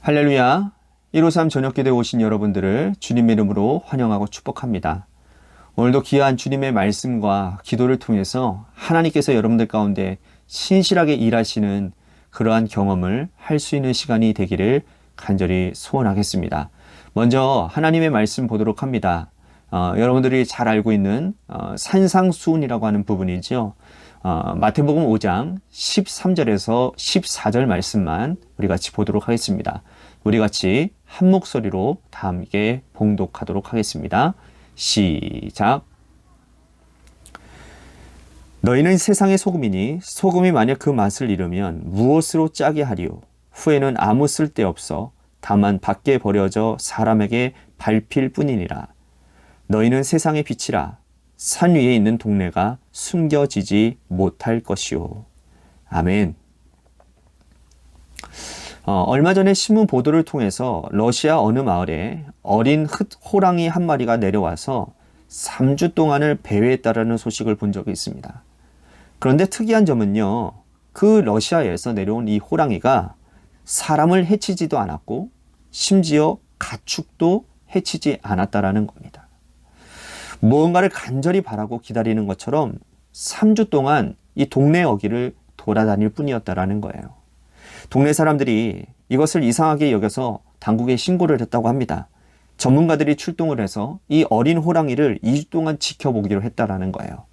할렐루야. 153 저녁기도에 오신 여러분들을 주님의 이름으로 환영하고 축복합니다. 오늘도 귀한 주님의 말씀과 기도를 통해서 하나님께서 여러분들 가운데 신실하게 일하시는 그러한 경험을 할 수 있는 시간이 되기를 간절히 소원하겠습니다. 먼저 하나님의 말씀 보도록 합니다. 여러분들이 잘 알고 있는 산상수훈이라고 하는 부분이죠. 마태복음 5장 13절에서 14절 말씀만 우리 같이 보도록 하겠습니다. 우리 같이 한 목소리로 다 함께 봉독하도록 하겠습니다. 시작. 너희는 세상의 소금이니 소금이 만약 그 맛을 잃으면 무엇으로 짜게 하리요? 후에는 아무 쓸데없어 다만 밖에 버려져 사람에게 밟힐 뿐이니라. 너희는 세상의 빛이라. 산 위에 있는 동네가 숨겨지지 못할 것이요. 아멘. 얼마 전에 신문 보도를 통해서 러시아 어느 마을에 어린 호랑이 한 마리가 내려와서 3주 동안을 배회했다라는 소식을 본 적이 있습니다. 그런데 특이한 점은요, 그 러시아에서 내려온 이 호랑이가 사람을 해치지도 않았고 심지어 가축도 해치지 않았다라는 겁니다. 무언가를 간절히 바라고 기다리는 것처럼 3주 동안 이 동네 어귀를 돌아다닐 뿐이었다라는 거예요. 동네 사람들이 이것을 이상하게 여겨서 당국에 신고를 했다고 합니다. 전문가들이 출동을 해서 이 어린 호랑이를 2주 동안 지켜보기로 했다라는 거예요.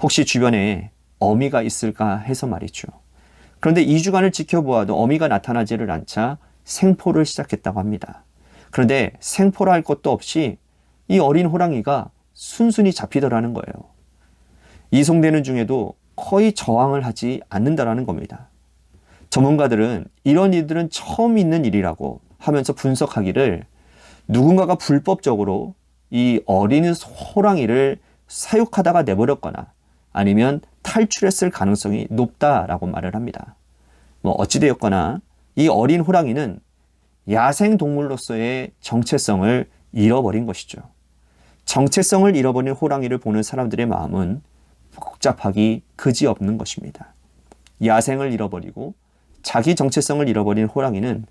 혹시 주변에 어미가 있을까 해서 말이죠. 그런데 2주간을 지켜보아도 어미가 나타나지를 않자 생포를 시작했다고 합니다. 그런데 생포를 할 것도 없이 이 어린 호랑이가 순순히 잡히더라는 거예요. 이송되는 중에도 거의 저항을 하지 않는다라는 겁니다. 전문가들은 이런 일들은 처음 있는 일이라고 하면서 분석하기를 누군가가 불법적으로 이 어린 호랑이를 사육하다가 내버렸거나 아니면 탈출했을 가능성이 높다라고 말을 합니다. 어찌되었거나 이 어린 호랑이는 야생동물로서의 정체성을 잃어버린 것이죠. 정체성을 잃어버린 호랑이를 보는 사람들의 마음은 복잡하기 그지없는 것입니다. 야생을 잃어버리고 자기 정체성을 잃어버린 호랑이는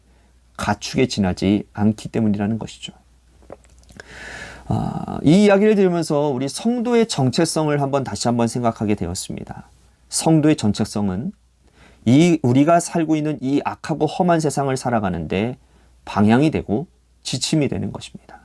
가축에 지나지 않기 때문이라는 것이죠. 이 이야기를 들으면서 우리 성도의 정체성을 다시 한번 생각하게 되었습니다. 성도의 정체성은 우리가 살고 있는 이 악하고 험한 세상을 살아가는데 방향이 되고 지침이 되는 것입니다.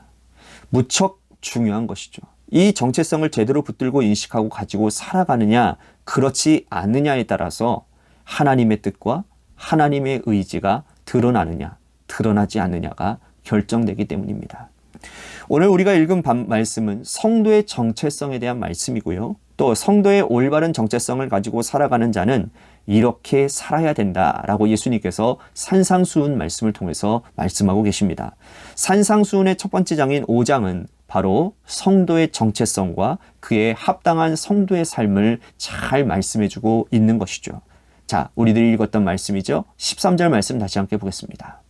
무척 중요한 것이죠. 이 정체성을 제대로 붙들고 인식하고 가지고 살아가느냐, 그렇지 않느냐에 따라서 하나님의 뜻과 하나님의 의지가 드러나느냐, 드러나지 않느냐가 결정되기 때문입니다. 오늘 우리가 읽은 말씀은 성도의 정체성에 대한 말씀이고요. 또 성도의 올바른 정체성을 가지고 살아가는 자는 이렇게 살아야 된다라고 예수님께서 산상수훈 말씀을 통해서 말씀하고 계십니다. 산상수훈의 첫 번째 장인 5장은 바로 성도의 정체성과 그에 합당한 성도의 삶을 잘 말씀해주고 있는 것이죠. 자, 우리들이 읽었던 말씀이죠. 13절 말씀 다시 함께 보겠습니다.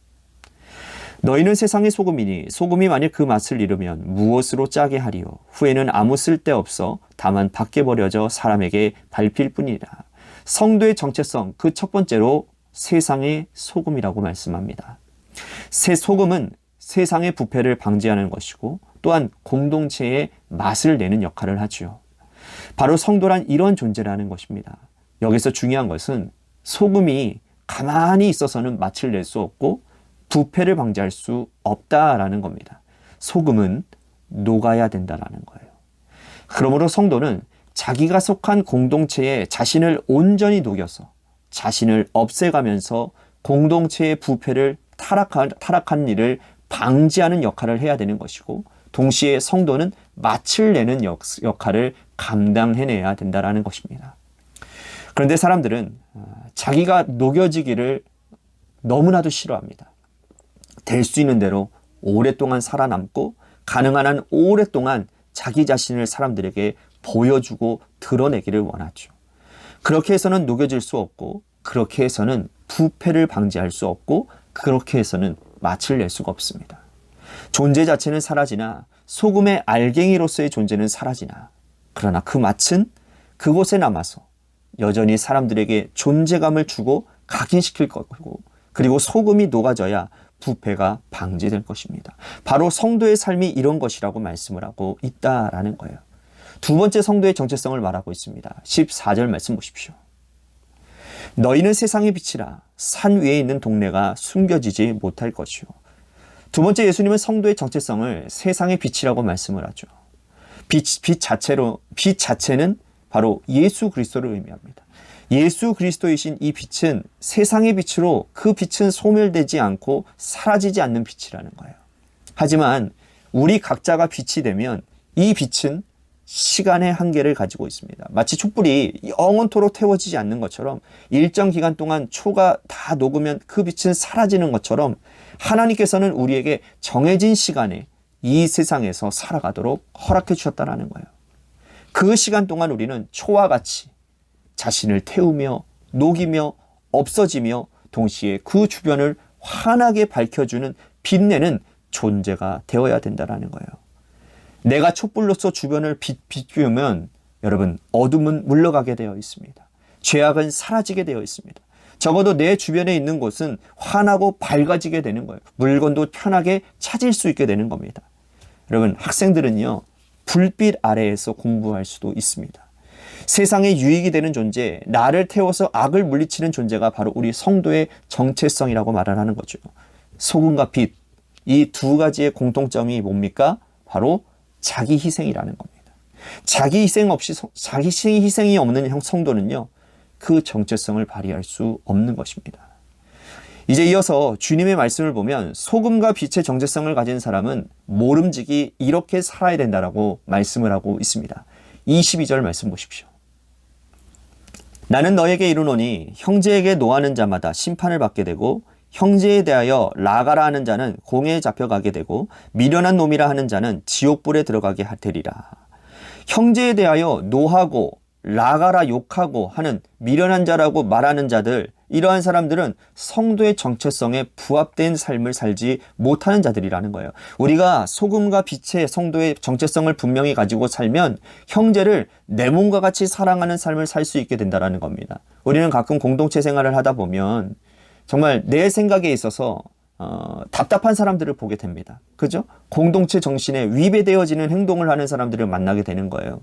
너희는 세상의 소금이니 소금이 만약 그 맛을 잃으면 무엇으로 짜게 하리요? 후에는 아무 쓸데없어 다만 밖에 버려져 사람에게 밟힐 뿐이라. 성도의 정체성, 그 첫 번째로 세상의 소금이라고 말씀합니다. 소금은 세상의 부패를 방지하는 것이고 또한 공동체의 맛을 내는 역할을 하죠. 바로 성도란 이런 존재라는 것입니다. 여기서 중요한 것은 소금이 가만히 있어서는 맛을 낼 수 없고 부패를 방지할 수 없다라는 겁니다. 소금은 녹아야 된다라는 거예요. 그러므로 성도는 자기가 속한 공동체에 자신을 온전히 녹여서 자신을 없애가면서 공동체의 부패를 타락한 일을 방지하는 역할을 해야 되는 것이고, 동시에 성도는 맛을 내는 역할을 감당해내야 된다라는 것입니다. 그런데 사람들은 자기가 녹여지기를 너무나도 싫어합니다. 될 수 있는 대로 오랫동안 살아남고 가능한 한 오랫동안 자기 자신을 사람들에게 보여주고 드러내기를 원하죠. 그렇게 해서는 녹여질 수 없고, 그렇게 해서는 부패를 방지할 수 없고, 그렇게 해서는 맛을 낼 수가 없습니다. 존재 자체는 사라지나 소금의 알갱이로서의 존재는 사라지나, 그러나 그 맛은 그곳에 남아서 여전히 사람들에게 존재감을 주고 각인시킬 거고, 그리고 소금이 녹아져야 부패가 방지될 것입니다. 바로 성도의 삶이 이런 것이라고 말씀을 하고 있다라는 거예요. 두 번째 성도의 정체성을 말하고 있습니다. 14절 말씀 보십시오. 너희는 세상의 빛이라. 산 위에 있는 동네가 숨겨지지 못할 것이요. 두 번째, 예수님은 성도의 정체성을 세상의 빛이라고 말씀을 하죠. 빛 자체는 바로 예수 그리스도를 의미합니다. 예수 그리스도이신 이 빛은 세상의 빛으로 그 빛은 소멸되지 않고 사라지지 않는 빛이라는 거예요. 하지만 우리 각자가 빛이 되면 이 빛은 시간의 한계를 가지고 있습니다. 마치 촛불이 영원토록 태워지지 않는 것처럼 일정 기간 동안 초가 다 녹으면 그 빛은 사라지는 것처럼 하나님께서는 우리에게 정해진 시간에 이 세상에서 살아가도록 허락해 주셨다는 거예요. 그 시간 동안 우리는 초와 같이 자신을 태우며 녹이며 없어지며 동시에 그 주변을 환하게 밝혀주는 빛내는 존재가 되어야 된다는 거예요. 내가 촛불로서 주변을 비추면 여러분 어둠은 물러가게 되어 있습니다. 죄악은 사라지게 되어 있습니다. 적어도 내 주변에 있는 곳은 환하고 밝아지게 되는 거예요. 물건도 편하게 찾을 수 있게 되는 겁니다. 여러분, 학생들은요, 불빛 아래에서 공부할 수도 있습니다. 세상에 유익이 되는 존재, 나를 태워서 악을 물리치는 존재가 바로 우리 성도의 정체성이라고 말을 하는 거죠. 소금과 빛, 이 두 가지의 공통점이 뭡니까? 바로 자기 희생이라는 겁니다. 자기 희생이 없는 성도는요, 그 정체성을 발휘할 수 없는 것입니다. 이제 이어서 주님의 말씀을 보면 소금과 빛의 정체성을 가진 사람은 모름지기 이렇게 살아야 된다라고 말씀을 하고 있습니다. 22절 말씀 보십시오. 나는 너에게 이르노니 형제에게 노하는 자마다 심판을 받게 되고 형제에 대하여 라가라 하는 자는 공회에 잡혀가게 되고 미련한 놈이라 하는 자는 지옥불에 들어가게 되리라. 형제에 대하여 노하고 라가라 욕하고 하는 미련한 자라고 말하는 자들, 이러한 사람들은 성도의 정체성에 부합된 삶을 살지 못하는 자들이라는 거예요. 우리가 소금과 빛의 성도의 정체성을 분명히 가지고 살면 형제를 내 몸과 같이 사랑하는 삶을 살 수 있게 된다는 겁니다. 우리는 가끔 공동체 생활을 하다 보면 정말 내 생각에 있어서 답답한 사람들을 보게 됩니다. 그죠? 공동체 정신에 위배되어지는 행동을 하는 사람들을 만나게 되는 거예요.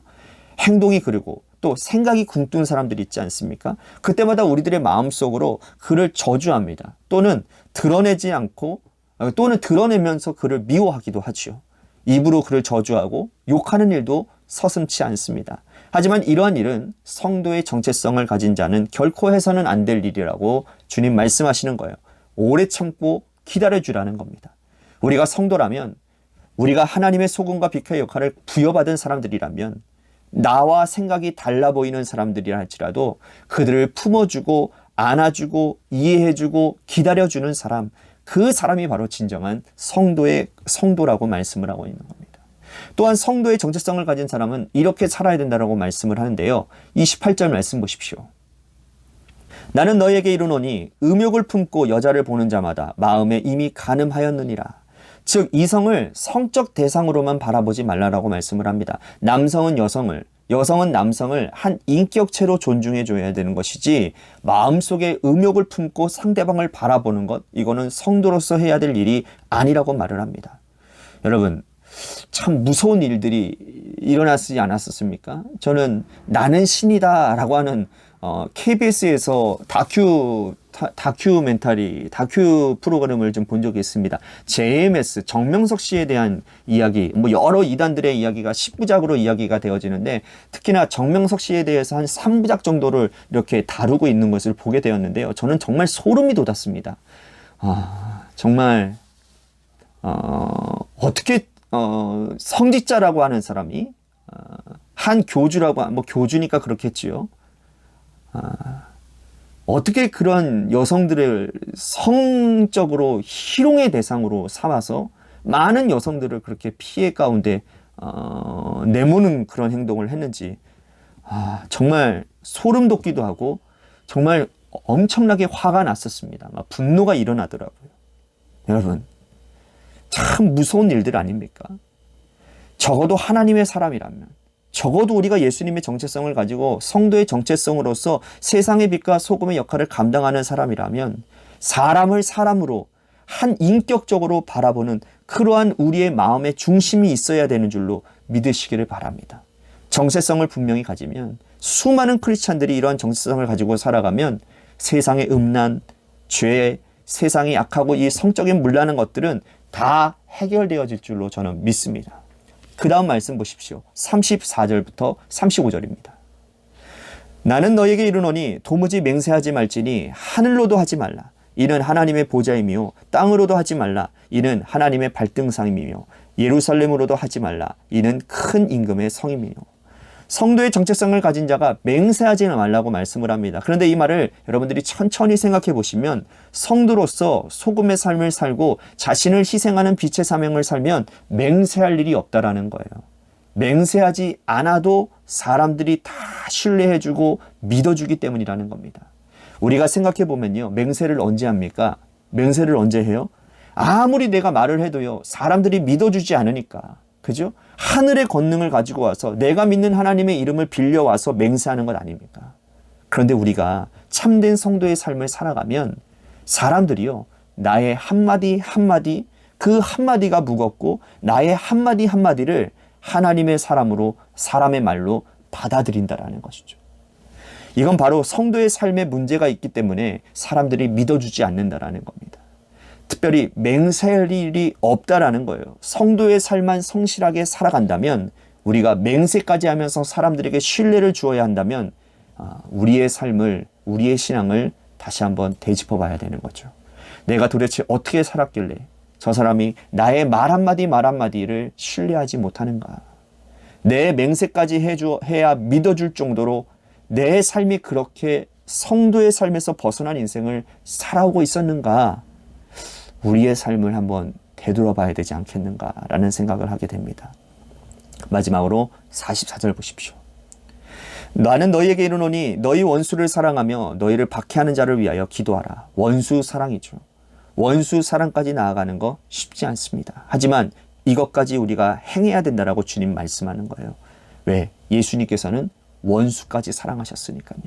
행동이 그리고 또 생각이 굼뜬 사람들이 있지 않습니까? 그때마다 우리들의 마음속으로 그를 저주합니다. 또는 드러내지 않고 또는 드러내면서 그를 미워하기도 하죠. 입으로 그를 저주하고 욕하는 일도 서슴지 않습니다. 하지만 이러한 일은 성도의 정체성을 가진 자는 결코 해서는 안 될 일이라고 주님 말씀하시는 거예요. 오래 참고 기다려주라는 겁니다. 우리가 성도라면, 우리가 하나님의 소금과 빛의 역할을 부여받은 사람들이라면, 나와 생각이 달라 보이는 사람들이라 할지라도 그들을 품어주고 안아주고 이해해주고 기다려주는 사람, 그 사람이 바로 진정한 성도라고 말씀을 하고 있는 겁니다. 또한 성도의 정체성을 가진 사람은 이렇게 살아야 된다고 말씀을 하는데요. 28절 말씀 보십시오. 나는 너에게 이르노니 음욕을 품고 여자를 보는 자마다 마음에 이미 간음하였느니라. 즉 이성을 성적 대상으로만 바라보지 말라라고 말씀을 합니다. 남성은 여성을, 여성은 남성을 한 인격체로 존중해 줘야 되는 것이지 마음속에 음욕을 품고 상대방을 바라보는 것, 이거는 성도로서 해야 될 일이 아니라고 말을 합니다. 여러분, 참 무서운 일들이 일어났지 않았었습니까? 저는 나는 신이다 라고 하는 KBS에서 다큐 프로그램을 좀 본 적이 있습니다. JMS, 정명석 씨에 대한 이야기, 여러 이단들의 이야기가 10부작으로 이야기가 되어지는데 특히나 정명석 씨에 대해서 한 3부작 정도를 이렇게 다루고 있는 것을 보게 되었는데요. 저는 정말 소름이 돋았습니다. 정말 어떻게 성직자라고 하는 사람이 한 교주라고, 교주니까 그렇겠지요. 어떻게 그런 여성들을 성적으로 희롱의 대상으로 삼아서 많은 여성들을 그렇게 피해 가운데 내모는 그런 행동을 했는지 정말 소름 돋기도 하고 정말 엄청나게 화가 났었습니다. 막 분노가 일어나더라고요. 여러분, 참 무서운 일들 아닙니까? 적어도 하나님의 사람이라면, 적어도 우리가 예수님의 정체성을 가지고 성도의 정체성으로서 세상의 빛과 소금의 역할을 감당하는 사람이라면 사람을 사람으로, 한 인격적으로 바라보는 그러한 우리의 마음의 중심이 있어야 되는 줄로 믿으시기를 바랍니다. 정체성을 분명히 가지면 수많은 크리스찬들이 이러한 정체성을 가지고 살아가면 세상의 음란, 죄, 세상이 악하고 이 성적인 문란한 것들은 다 해결되어질 줄로 저는 믿습니다. 그 다음 말씀 보십시오. 34절부터 35절입니다. 나는 너에게 이르노니 도무지 맹세하지 말지니 하늘로도 하지 말라. 이는 하나님의 보좌이며 땅으로도 하지 말라. 이는 하나님의 발등상이며 예루살렘으로도 하지 말라. 이는 큰 임금의 성이며. 성도의 정체성을 가진 자가 맹세하지 말라고 말씀을 합니다. 그런데 이 말을 여러분들이 천천히 생각해 보시면 성도로서 소금의 삶을 살고 자신을 희생하는 빛의 사명을 살면 맹세할 일이 없다라는 거예요. 맹세하지 않아도 사람들이 다 신뢰해주고 믿어주기 때문이라는 겁니다. 우리가 생각해 보면요. 맹세를 언제 합니까? 맹세를 언제 해요? 아무리 내가 말을 해도요. 사람들이 믿어주지 않으니까. 그죠? 하늘의 권능을 가지고 와서 내가 믿는 하나님의 이름을 빌려와서 맹세하는 것 아닙니까? 그런데 우리가 참된 성도의 삶을 살아가면 사람들이요. 나의 한마디 한마디 그 한마디가 무겁고 나의 한마디 한마디를 하나님의 사람으로 사람의 말로 받아들인다라는 것이죠. 이건 바로 성도의 삶에 문제가 있기 때문에 사람들이 믿어주지 않는다라는 겁니다. 특별히 맹세할 일이 없다라는 거예요. 성도의 삶만 성실하게 살아간다면 우리가 맹세까지 하면서 사람들에게 신뢰를 주어야 한다면 우리의 삶을 우리의 신앙을 다시 한번 되짚어 봐야 되는 거죠. 내가 도대체 어떻게 살았길래 저 사람이 나의 말 한마디 말 한마디를 신뢰하지 못하는가. 내 맹세까지 해야 믿어줄 정도로 내 삶이 그렇게 성도의 삶에서 벗어난 인생을 살아오고 있었는가. 우리의 삶을 한번 되돌아봐야 되지 않겠는가라는 생각을 하게 됩니다. 마지막으로 44절 보십시오. 나는 너희에게 이르노니 너희 원수를 사랑하며 너희를 박해하는 자를 위하여 기도하라. 원수 사랑이죠. 원수 사랑까지 나아가는 거 쉽지 않습니다. 하지만 이것까지 우리가 행해야 된다라고 주님 말씀하는 거예요. 왜? 예수님께서는 원수까지 사랑하셨으니까요.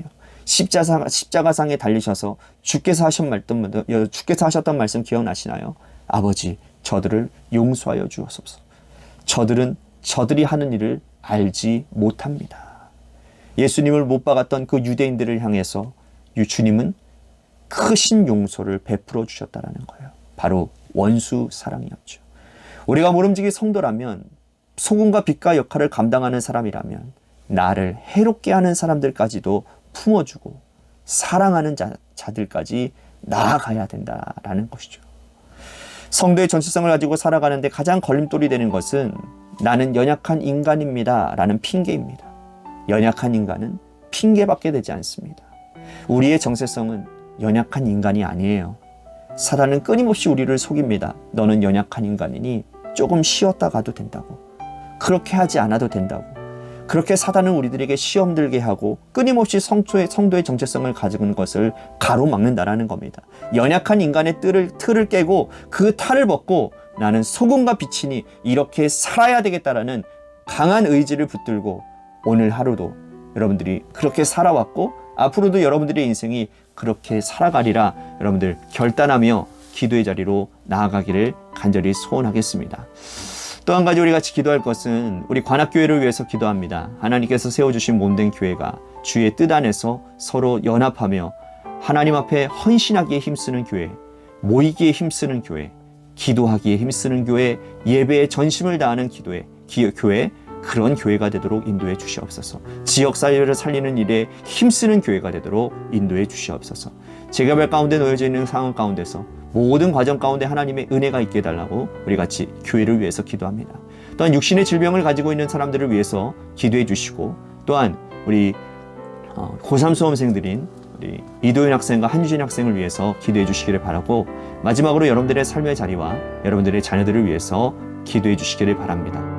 십자가상에 달리셔서 주께서 하셨던 말씀 기억나시나요? 아버지, 저들을 용서하여 주옵소서. 저들은 저들이 하는 일을 알지 못합니다. 예수님을 못 박았던 그 유대인들을 향해서 주님은 크신 용서를 베풀어 주셨다라는 거예요. 바로 원수 사랑이었죠. 우리가 모름지기 성도라면 소금과 빛과 역할을 감당하는 사람이라면 나를 해롭게 하는 사람들까지도 품어주고 사랑하는 자들까지 나아가야 된다라는 것이죠. 성도의 전체성을 가지고 살아가는데 가장 걸림돌이 되는 것은 나는 연약한 인간입니다 라는 핑계입니다. 연약한 인간은 핑계밖에 되지 않습니다. 우리의 정체성은 연약한 인간이 아니에요. 사단은 끊임없이 우리를 속입니다. 너는 연약한 인간이니 조금 쉬었다 가도 된다고. 그렇게 하지 않아도 된다고. 그렇게 사단은 우리들에게 시험 들게 하고 끊임없이 성도의 정체성을 가지는 것을 가로막는다라는 겁니다. 연약한 인간의 틀을 깨고 그 탈을 벗고 나는 소금과 빛이니 이렇게 살아야 되겠다라는 강한 의지를 붙들고 오늘 하루도 여러분들이 그렇게 살아왔고 앞으로도 여러분들의 인생이 그렇게 살아가리라 여러분들 결단하며 기도의 자리로 나아가기를 간절히 소원하겠습니다. 또 한 가지 우리 같이 기도할 것은 우리 관악교회를 위해서 기도합니다. 하나님께서 세워주신 몸된 교회가 주의 뜻 안에서 서로 연합하며 하나님 앞에 헌신하기에 힘쓰는 교회, 모이기에 힘쓰는 교회, 기도하기에 힘쓰는 교회, 예배에 전심을 다하는 교회, 그런 교회가 되도록 인도해 주시옵소서. 지역사회를 살리는 일에 힘쓰는 교회가 되도록 인도해 주시옵소서. 재개발 가운데 놓여져 있는 상황 가운데서 모든 과정 가운데 하나님의 은혜가 있게 해달라고 우리 같이 교회를 위해서 기도합니다. 또한 육신의 질병을 가지고 있는 사람들을 위해서 기도해 주시고 또한 우리 고3 수험생들인 우리 이도현 학생과 한유진 학생을 위해서 기도해 주시기를 바라고 마지막으로 여러분들의 삶의 자리와 여러분들의 자녀들을 위해서 기도해 주시기를 바랍니다.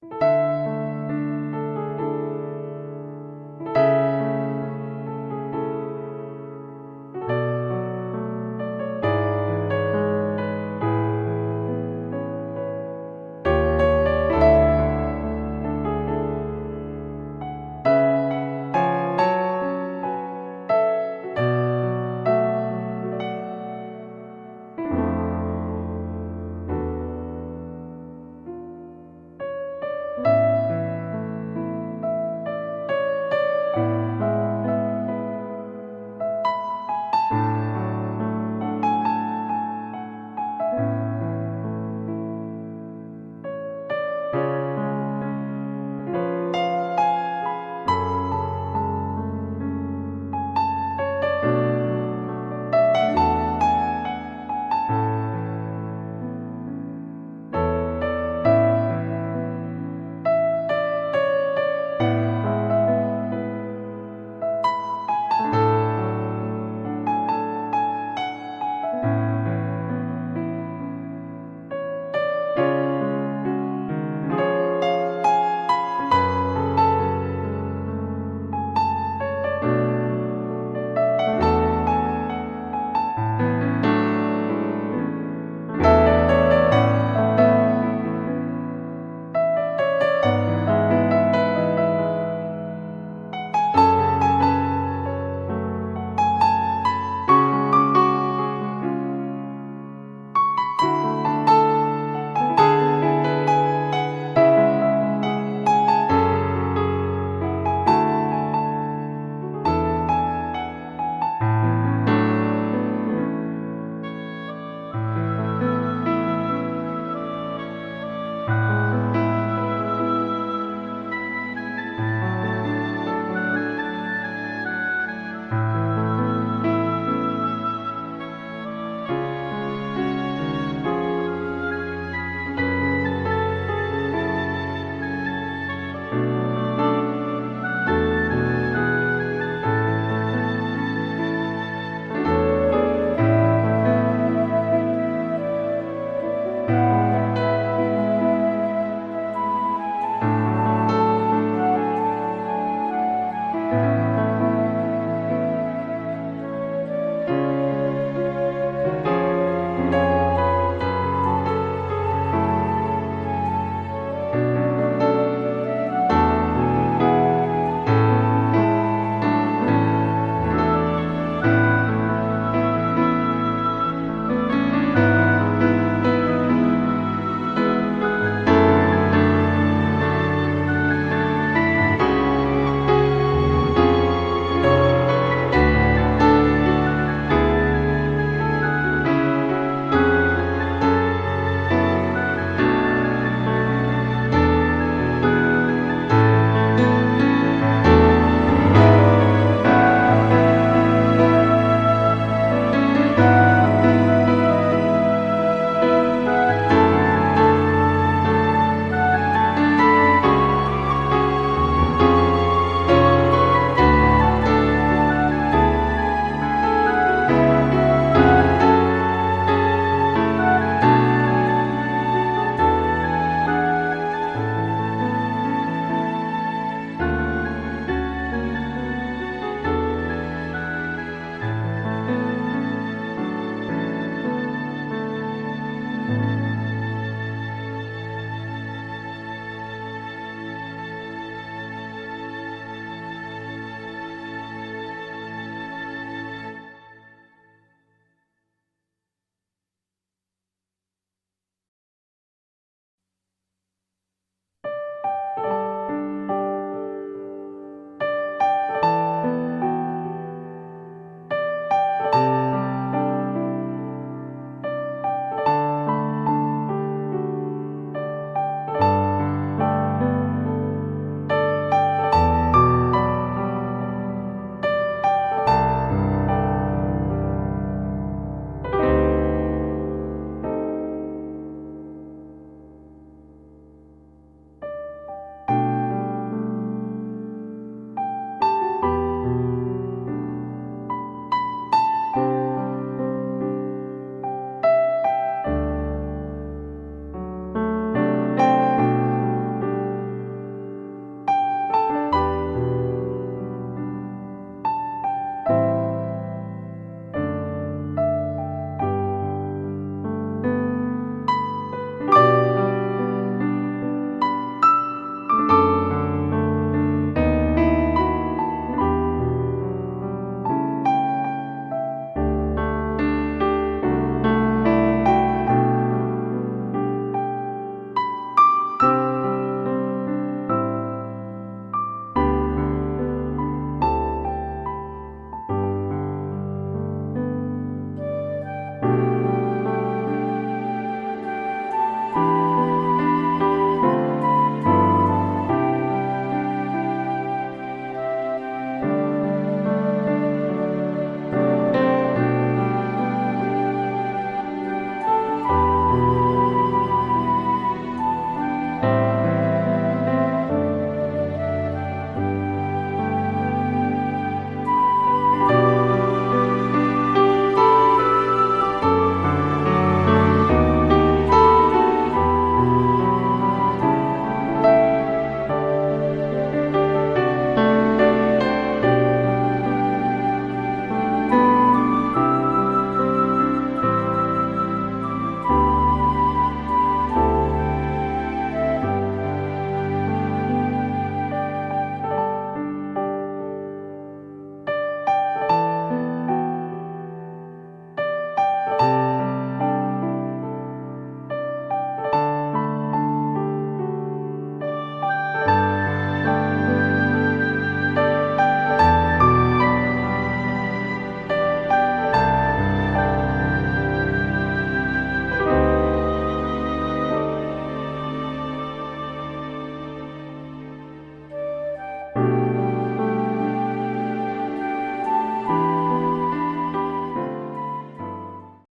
네.